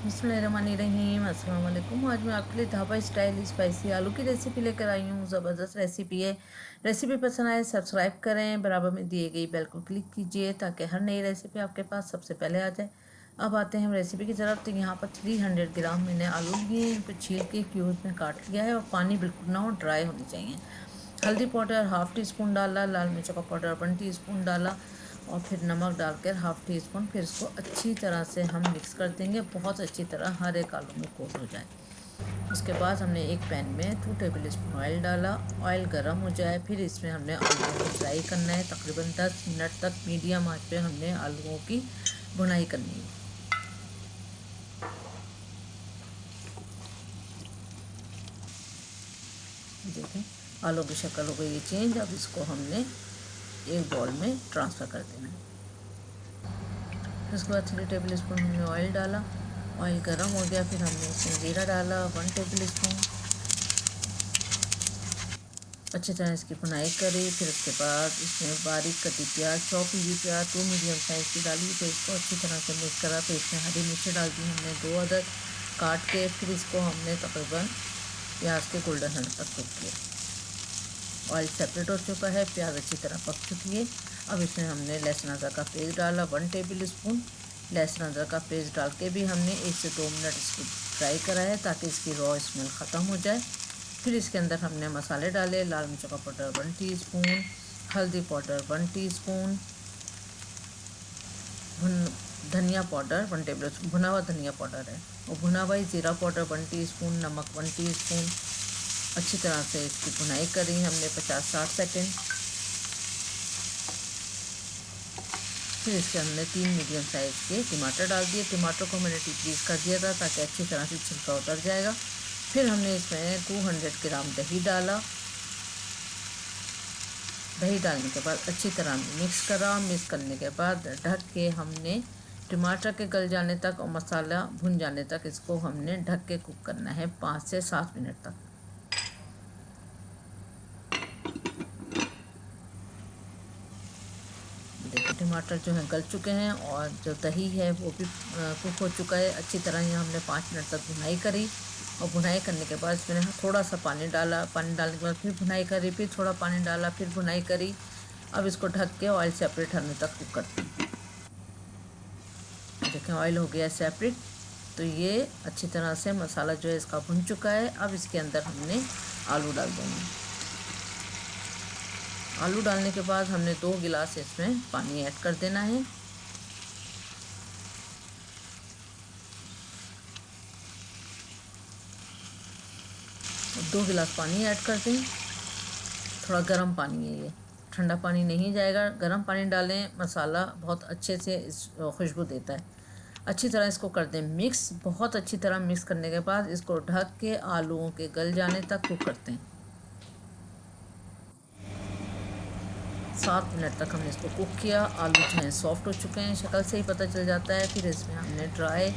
बिस्मिल्लाहिर्रहमानिर्रहीम। अस्सलाम वालेकुम। आज मैं आपके लिए ढाबा स्टाइल स्पाइसी आलू की रेसिपी लेकर आई हूँ। ज़बरदस्त रेसिपी है। रेसिपी पसंद आए सब्सक्राइब करें, बराबर में दिए गई बेल को क्लिक कीजिए ताकि हर नई रेसिपी आपके पास सबसे पहले आ जाए। अब आते हैं हम रेसिपी की तरफ। तो यहाँ पर 300 ग्राम मैंने आलू लिए, इनको छील के क्यूब्स में काट लिया है और पानी बिल्कुल ना हो, ड्राई होनी चाहिए। हल्दी पाउडर हाफ़ टी स्पून डाला, लाल मिर्च का पाउडर 1 टीस्पून डाला और फिर नमक डालकर हाफ़ टी स्पून। फिर इसको अच्छी तरह से हम मिक्स कर देंगे, बहुत अच्छी तरह हर एक आलू में कोट हो जाए। उसके बाद हमने एक पैन में 2 टेबल स्पून ऑयल डाला। ऑयल गर्म हो जाए फिर इसमें हमने आलूओं को फ्राई करना है। तकरीबन 10 मिनट तक मीडियम आंच पे हमने आलूओं की भुनाई करनी है। देखें आलू की शक्ल हो गई है चेंज। अब इसको हमने एक बाउल में ट्रांसफ़र कर देना है। उसके बाद 3 टेबल स्पून हमने ऑयल डाला। ऑयल गर्म हो गया फिर हमने इसमें जीरा डाला 1 टेबल स्पून। अच्छी तरह इसकी भुनाई करी। फिर उसके बाद इसमें बारीक कटी प्याज, चॉप हुई प्याज 2 मीडियम साइज़ की डाली। फिर इसको अच्छी तरह से मिक्स करा। फिर इसमें हरी मिर्च डाल दी हमने 2 अदद काट के। फिर इसको हमने तकरीबन प्याज के गोल्डन होने तक कुक किया। ऑयल सेपरेट हो चुका है, प्याज अच्छी तरह पक चुकी है। अब इसमें हमने लहसुन अदरक का पेस्ट डाला 1 टेबल स्पून। लहसुन अदरक का पेस्ट डाल के भी हमने 1 से 2 मिनट इसको फ्राई करा है ताकि इसकी रॉ स्मेल ख़त्म हो जाए। फिर इसके अंदर हमने मसाले डाले, लाल मिर्च का पाउडर 1 टीस्पून, हल्दी पाउडर 1 टीस्पून, धनिया पाउडर 1 टेबल स्पून, भुना हुआ धनिया पाउडर है, और भुना हुआ जीरा पाउडर 1 टीस्पून, नमक 1 टीस्पून। अच्छी तरह से इसकी भुनाई करी हमने 50-60 सेकेंड। फिर इसके हमने 3 मीडियम साइज़ के टमाटर डाल दिए। टमाटर को मैंने डीप फ्रीज कर दिया था ताकि अच्छी तरह से छिलका उतर जाएगा। फिर हमने इसमें 200 ग्राम दही डाला। दही डालने के बाद अच्छी तरह मिक्स करा। मिक्स करने के बाद ढक के हमने टमाटर के गल जाने तक और मसाला भुन जाने तक इसको हमने ढक के कुक करना है 5 से 7 मिनट तक। देखिए टमाटर जो है गल चुके हैं और जो दही है वो भी कुक हो चुका है। अच्छी तरह ये हमने 5 मिनट तक भुनाई करी और भुनाई करने के बाद इसमें थोड़ा सा पानी डाला। पानी डालने के बाद फिर भुनाई करी, फिर थोड़ा पानी डाला, फिर भुनाई करी। अब इसको ढक के ऑयल सेपरेट होने तक कुक करते हैं। देखें ऑयल हो गया सेपरेट। तो ये अच्छी तरह से मसाला जो है इसका भुन चुका है। अब इसके अंदर हमने आलू डाल देंगे। आलू डालने के बाद हमने 2 गिलास इसमें पानी ऐड कर देना है। और 2 गिलास पानी ऐड कर दें। थोड़ा गर्म पानी है, ये ठंडा पानी नहीं जाएगा। गर्म पानी डालें, मसाला बहुत अच्छे से खुशबू देता है। अच्छी तरह इसको कर दें मिक्स। बहुत अच्छी तरह मिक्स करने के बाद इसको ढक के आलूओं के गल जाने तक कुक करते हैं। 7 मिनट तक हमने इसको कुक किया। आलू जो हैं सॉफ्ट हो चुके हैं, शक्ल से ही पता चल जाता है। फिर इसमें हमने ड्राई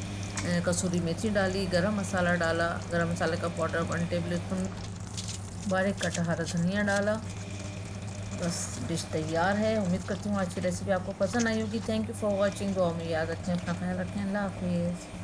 कसूरी मेथी डाली, गरम मसाला डाला, गरम मसाले का पाउडर 1 टेबल स्पून, बारीक कटा हरा धनिया डाला। बस डिश तैयार है। उम्मीद करती हूँ आज की रेसिपी आपको पसंद आई होगी। Thank you for watching. दुआ में याद रखें, अपना ख्याल रखें। अल्लाह हाफिज़।